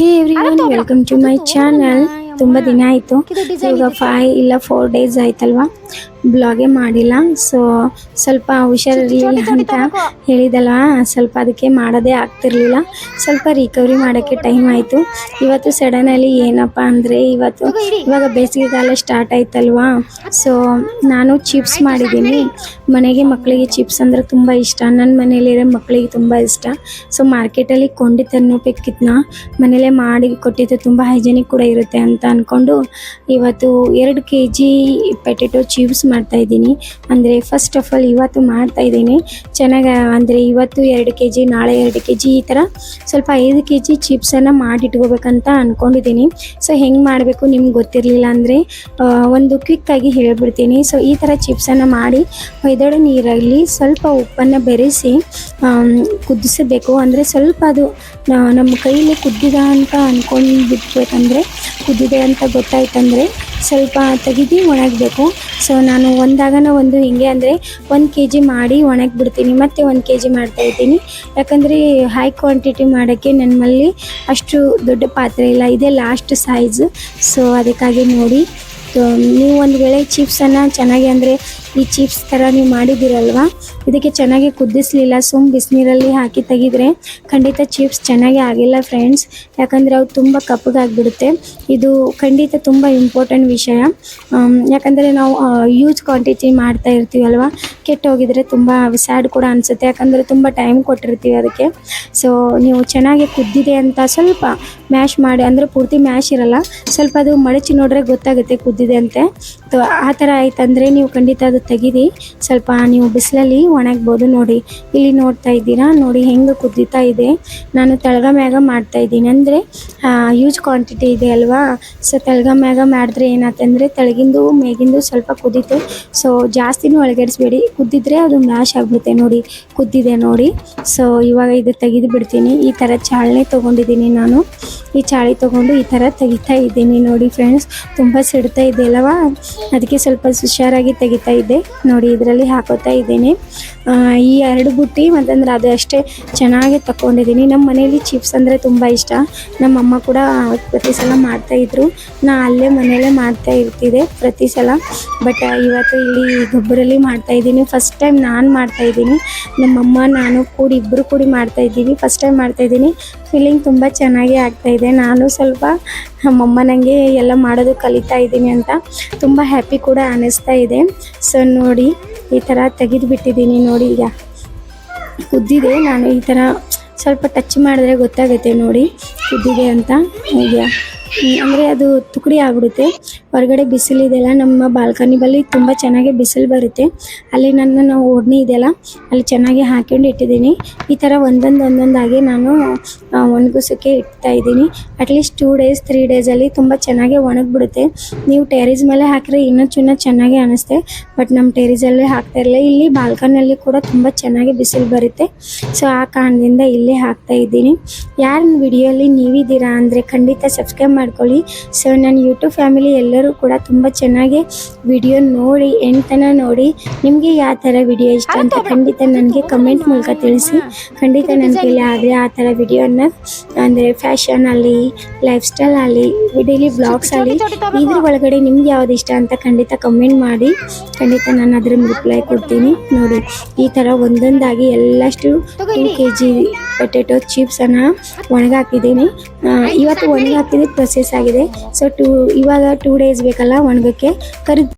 Hey everyone, welcome to my channel. ತುಂಬ ದಿನ ಆಯಿತು, ಇವಾಗ 5 ಇಲ್ಲ 4 ಡೇಸ್ ಆಯ್ತಲ್ವಾ ಬ್ಲಾಗೇ ಮಾಡಿಲ್ಲ. ಸೊ ಸ್ವಲ್ಪ ಹುಷಾರಿರಲಿಲ್ಲ ಅಂತ ಹೇಳಿದಲ್ವ, ಸ್ವಲ್ಪ ಅದಕ್ಕೆ ಮಾಡೋದೇ ಆಗ್ತಿರ್ಲಿಲ್ಲ. ಸ್ವಲ್ಪ ರಿಕವರಿ ಮಾಡೋಕ್ಕೆ ಟೈಮ್ ಆಯಿತು. ಇವತ್ತು ಸಡನಲ್ಲಿ ಏನಪ್ಪ ಅಂದರೆ ಇವಾಗ ಬೇಸಿಗೆಗಾಲ ಸ್ಟಾರ್ಟ್ ಆಯ್ತಲ್ವಾ, ಸೊ ನಾನು ಚಿಪ್ಸ್ ಮಾಡಿದ್ದೀನಿ. ಮನೆಗೆ ಮಕ್ಕಳಿಗೆ ಚಿಪ್ಸ್ ಅಂದರೆ ತುಂಬ ಇಷ್ಟ, ನನ್ನ ಮನೇಲಿರೋ ಮಕ್ಕಳಿಗೆ ತುಂಬ ಇಷ್ಟ. ಸೊ ಮಾರ್ಕೆಟಲ್ಲಿ ಕೊಂಡು ತರಬೇಕಿತ್ತು, ಮನೇಲೇ ಮಾಡಿ ಕೊಟ್ಟಿದ್ದು ತುಂಬ ಹೈಜೆನಿಕ್ ಕೂಡ ಇರುತ್ತೆ ಅಂತ ಅಂದ್ಕೊಂಡು ಇವತ್ತು 2 kg ಪೊಟ್ಯಾಟೊ ಚಿಪ್ಸ್ ಮಾಡ್ತಾಯಿದ್ದೀನಿ. ಅಂದರೆ ಫಸ್ಟ್ ಆಫ್ ಆಲ್ ಇವತ್ತು ಮಾಡ್ತಾಯಿದ್ದೀನಿ ಚೆನ್ನಾಗಿ, ಅಂದರೆ ಇವತ್ತು 2 kg, ನಾಳೆ 2 kg, ಈ ಥರ ಸ್ವಲ್ಪ 5 kg ಚಿಪ್ಸನ್ನು ಮಾಡಿಟ್ಕೋಬೇಕಂತ ಅಂದ್ಕೊಂಡಿದ್ದೀನಿ. ಸೊ ಹೆಂಗೆ ಮಾಡಬೇಕು ನಿಮ್ಗೆ ಗೊತ್ತಿರಲಿಲ್ಲ ಅಂದರೆ ಒಂದು ಕ್ವಿಕ್ಕಾಗಿ ಹೇಳ್ಬಿಡ್ತೀನಿ. ಸೊ ಈ ಥರ ಚಿಪ್ಸನ್ನು ಮಾಡಿ ಹೊಯ್ದೊಡೆ ನೀರಲ್ಲಿ ಸ್ವಲ್ಪ ಉಪ್ಪನ್ನು ಬೆರೆಸಿ ಕುದಿಸಬೇಕು. ಅಂದರೆ ಸ್ವಲ್ಪ ಅದು ನಮ್ಮ ಕೈಯಲ್ಲಿ ಕುದ್ದಿದೆ ಅಂತ ಅಂದ್ಕೊಂಡು ಬಿಟ್ಬೇಕಂದ್ರೆ, ಕುದ್ದಿದೆ ಅಂತ ಗೊತ್ತಾಯ್ತಂದರೆ ಸ್ವಲ್ಪ ತೆಗೆದು ಒಣಗಬೇಕು. ಸೊ ನಾನು ಒಂದು ಹಿಂಗೆ ಅಂದರೆ 1 kg ಮಾಡಿ ಒಣಗಿಬಿಡ್ತೀನಿ, ಮತ್ತು 1 kg ಮಾಡ್ತಾಯಿದ್ದೀನಿ. ಯಾಕಂದರೆ ಹೈ ಕ್ವಾಂಟಿಟಿ ಮಾಡೋಕ್ಕೆ ನನ್ನಲ್ಲಿ ಅಷ್ಟು ದೊಡ್ಡ ಪಾತ್ರೆ ಇಲ್ಲ, ಇದೇ ಲಾಸ್ಟ್ ಸೈಜ್. ಸೊ ಅದಕ್ಕಾಗಿ ನೋಡಿ, ನೀವು ಒಂದು ವೇಳೆ ಚಿಪ್ಸನ್ನು ಚೆನ್ನಾಗಿ, ಅಂದರೆ ಈ ಚಿಪ್ಸ್ ಥರ ನೀವು ಮಾಡಿದ್ದೀರಲ್ವ, ಇದಕ್ಕೆ ಚೆನ್ನಾಗಿ ಕುದಿಸಲಿಲ್ಲ, ಬಿಸಿನೀರಲ್ಲಿ ಹಾಕಿ ತೆಗೆದ್ರೆ ಖಂಡಿತ ಚಿಪ್ಸ್ ಚೆನ್ನಾಗಿ ಆಗಿಲ್ಲ ಫ್ರೆಂಡ್ಸ್. ಯಾಕಂದರೆ ಅವು ತುಂಬ ಕಪ್ಪಗಾಗಿಬಿಡುತ್ತೆ. ಇದು ಖಂಡಿತ ತುಂಬ ಇಂಪಾರ್ಟೆಂಟ್ ವಿಷಯ. ಯಾಕಂದರೆ ನಾವು ಯೂಸ್ ಕ್ವಾಂಟಿಟಿ ಮಾಡ್ತಾ ಇರ್ತೀವಲ್ವ, ಕೆಟ್ಟೋಗಿದ್ರೆ ತುಂಬ ಸ್ಯಾಡ್ ಕೂಡ ಅನಿಸುತ್ತೆ. ಯಾಕಂದರೆ ತುಂಬ ಟೈಮ್ ಕೊಟ್ಟಿರ್ತೀವಿ ಅದಕ್ಕೆ. ಸೊ ನೀವು ಚೆನ್ನಾಗಿ ಕುದ್ದಿದೆ ಅಂತ ಸ್ವಲ್ಪ ಮ್ಯಾಶ್ ಮಾಡಿ, ಅಂದರೆ ಪೂರ್ತಿ ಮ್ಯಾಶ್ ಇರಲ್ಲ, ಸ್ವಲ್ಪ ಅದು ಮಡಚಿ ನೋಡ್ರೆ ಗೊತ್ತಾಗುತ್ತೆ ಕುದ್ದಿದೆ ಅಂತೆ. ಸೊ ಆ ಥರ ಆಯ್ತಂದರೆ ನೀವು ಖಂಡಿತ ಅದು ತೆಗೀರಿ, ಸ್ವಲ್ಪ ನೀವು ಬಿಸಿಲಲ್ಲಿ ಒಣಗ್ಬೋದು. ನೋಡಿ ಇಲ್ಲಿ ನೋಡ್ತಾ ಇದ್ದೀರಾ, ನೋಡಿ ಹೆಂಗೆ ಕುದ್ದೀತಾ ಇದೆ. ನಾನು ತಳಗ ಮ್ಯಾಗ ಮಾಡ್ತಾಯಿದ್ದೀನಿ, ಅಂದರೆ ಯೂಸ್ ಕ್ವಾಂಟಿಟಿ ಇದೆ ಅಲ್ವಾ. ಸೊ ತಳಗ ಮ್ಯಾಗ ಮಾಡಿದ್ರೆ ಏನಾಯ್ತಂದರೆ ತೆಳಗಿಂದು ಮೇಗಿಂದು ಸ್ವಲ್ಪ ಕುದೀತು. ಸೊ ಜಾಸ್ತಿನೂ ಒಳಗಡಿಸ್ಬೇಡಿ, ಕುದ್ದಿದ್ರೆ ಅದು ಮ್ಯಾಶ್ ಆಗಿಬಿಡುತ್ತೆ. ನೋಡಿ ಕುದ್ದಿದೆ ನೋಡಿ. ಸೊ ಇವಾಗ ಇದು ತೆಗೆದು ಬಿಡ್ತೀನಿ. ಈ ಥರ ಚಾಳನೆ ತೊಗೊಂಡಿದ್ದೀನಿ ನಾನು. ಈ ಚಾಳಿ ತೊಗೊಂಡು ಈ ಥರ ತೆಗಿತಾ ಇದ್ದೀನಿ. ನೋಡಿ ಫ್ರೆಂಡ್ಸ್, ತುಂಬ ಸಿಡ್ತಾ ಇದೆ ಅಲ್ವಾ, ಅದಕ್ಕೆ ಸ್ವಲ್ಪ ಹುಷಾರಾಗಿ ತೆಗಿತಾ ಇದ್ದೆ. ನೋಡಿ ಇದರಲ್ಲಿ ಹಾಕೋತಾ ಇದ್ದೀನಿ ಈ 2 ಬುಟ್ಟಿ, ಮತ್ತಂದ್ರೆ ಅದು ಅಷ್ಟೇ ಚೆನ್ನಾಗಿ ತಗೊಂಡಿದ್ದೀನಿ. ನಮ್ಮ ಮನೇಲಿ ಚಿಪ್ಸ್ ಅಂದರೆ ತುಂಬ ಇಷ್ಟ. ನಮ್ಮಮ್ಮ ಕೂಡ ಪ್ರತಿ ಸಲ ಮಾಡ್ತಾಯಿದ್ರು, ನಾ ಅಲ್ಲೇ ಮನೆಯಲ್ಲೇ ಮಾಡ್ತಾ ಇರ್ತಿದ್ದೆ ಪ್ರತಿ ಸಲ. ಬಟ್ ಇವತ್ತು ಇಲ್ಲಿ ಗೊಬ್ಬರಲ್ಲಿ ಮಾಡ್ತಾಯಿದ್ದೀನಿ. ಫಸ್ಟ್ ಟೈಮ್ ನಾನು ಮಾಡ್ತಾಯಿದ್ದೀನಿ, ನಮ್ಮಮ್ಮ ನಾನು ಕೂಡಿ ಇಬ್ಬರು ಕೂಡಿ ಮಾಡ್ತಾಯಿದ್ದೀವಿ. ಫಸ್ಟ್ ಟೈಮ್ ಮಾಡ್ತಾಯಿದ್ದೀನಿ. ಫೀಲಿಂಗ್ ತುಂಬ ಚೆನ್ನಾಗಿ ಆಗ್ತಾಯಿದೆ. ನಾನು ಸ್ವಲ್ಪ ನಮ್ಮಮ್ಮ ನನಗೆ ಎಲ್ಲ ಮಾಡೋದು ಕಲಿತಾ ಇದ್ದೀನಿ ಅಂತ ತುಂಬ ಹ್ಯಾಪಿ ಕೂಡ ಅನ್ನಿಸ್ತಾ ಇದೆ. ಸೊ ನೋಡಿ ಈ ಥರ ತೆಗೆದು ಬಿಟ್ಟಿದ್ದೀನಿ. ನೋಡಿ ಈಗ ಕುದ್ದಿದೆ. ನಾನು ಈ ಥರ ಸ್ವಲ್ಪ ಟಚ್ ಮಾಡಿದ್ರೆ ಗೊತ್ತಾಗುತ್ತೆ ನೋಡಿ ಕುದ್ದಿದೆ ಅಂತ. ಈಗ ಅಂದರೆ ಅದು ತುಕಡಿ ಆಗ್ಬಿಡುತ್ತೆ. ಹೊರಗಡೆ ಬಿಸಿಲಿದೆಯಲ್ಲ, ನಮ್ಮ ಬಾಲ್ಕನಿ ಬಳಿ ತುಂಬ ಚೆನ್ನಾಗಿ ಬಿಸಿಲು ಬರುತ್ತೆ. ಅಲ್ಲಿ ನನ್ನ ಓಡ್ನಿ ಇದೆಯಲ್ಲ, ಅಲ್ಲಿ ಚೆನ್ನಾಗಿ ಹಾಕ್ಕೊಂಡು ಇಟ್ಟಿದ್ದೀನಿ. ಈ ಥರ ಒಂದೊಂದಾಗಿ ನಾನು ಒಣಗಿಸೋಕ್ಕೆ ಇಡ್ತಾ ಇದ್ದೀನಿ. ಅಟ್ಲೀಸ್ಟ್ 2 days 3 daysಲ್ಲಿ ತುಂಬ ಚೆನ್ನಾಗಿ ಒಣಗಿಬಿಡುತ್ತೆ. ನೀವು ಟೆರೇಸ್ ಮೇಲೆ ಹಾಕಿದ್ರೆ ಇನ್ನೂ ಚೆನ್ನಾಗಿ ಅನ್ನಿಸುತ್ತೆ. ಬಟ್ ನಮ್ಮ ಟೆರೇಸಲ್ಲೇ ಹಾಕ್ತಾ ಇರಲಿಲ್ಲ, ಇಲ್ಲಿ ಬಾಲ್ಕನಿಯಲ್ಲಿ ಕೂಡ ತುಂಬ ಚೆನ್ನಾಗಿ ಬಿಸಿಲು ಬರುತ್ತೆ. ಸೊ ಆ ಕಾರಣದಿಂದ ಇಲ್ಲೇ ಹಾಕ್ತಾ ಇದ್ದೀನಿ. ಯಾರು ವಿಡಿಯೋಲಿ ನೀವಿದ್ದೀರಾ ಅಂದರೆ ಖಂಡಿತ ಸಬ್ಸ್ಕ್ರೈಬ್ ಮಾಡ್ಕೊಳ್ಳಿ. ಸೊ ನನ್ನ ಯೂಟ್ಯೂಬ್ ಫ್ಯಾಮಿಲಿ ಎಲ್ಲರೂ ಕೂಡ ತುಂಬ ಚೆನ್ನಾಗಿ ವಿಡಿಯೋ ನೋಡಿ, ಎಂಟನ ನೋಡಿ, ನಿಮಗೆ ಯಾವ ಥರ ವಿಡಿಯೋ ಇಷ್ಟ ಅಂತ ಖಂಡಿತ ನನಗೆ ಕಮೆಂಟ್ ಮೂಲಕ ತಿಳಿಸಿ. ಖಂಡಿತ ನನ್ನ ಕೈಲಿ ಆದರೆ ಆ ಥರ ವಿಡಿಯೋನ, ಅಂದರೆ ಫ್ಯಾಷನ್ ಅಲ್ಲಿ, ಲೈಫ್ ಸ್ಟೈಲ್ ಅಲ್ಲಿ, ಡೈಲಿ ಬ್ಲಾಗ್ಸ್ ಅಲ್ಲಿ, ಇದ್ರ ಒಳಗಡೆ ನಿಮ್ಗೆ ಯಾವ್ದು ಇಷ್ಟ ಅಂತ ಖಂಡಿತ ಕಮೆಂಟ್ ಮಾಡಿ. ಖಂಡಿತ ನಾನು ಅದರ ರಿಪ್ಲೈ ಕೊಡ್ತೀನಿ. ನೋಡಿ ಈ ಥರ ಒಂದೊಂದಾಗಿ ಎಲ್ಲಷ್ಟು 2 kg ಪೊಟ್ಯಾಟೊ ಚಿಪ್ಸನ್ನು ಒಣಗಾಕಿದ್ದೀನಿ. ಇವತ್ತು ಒಣಗಾಕಿದ್ದು ಪ್ರೊಸೆಸ್ ಆಗಿದೆ. ಸೊ ಇವಾಗ 2 days ಬೇಕಲ್ಲ ಒಣಗಕ್ಕೆ.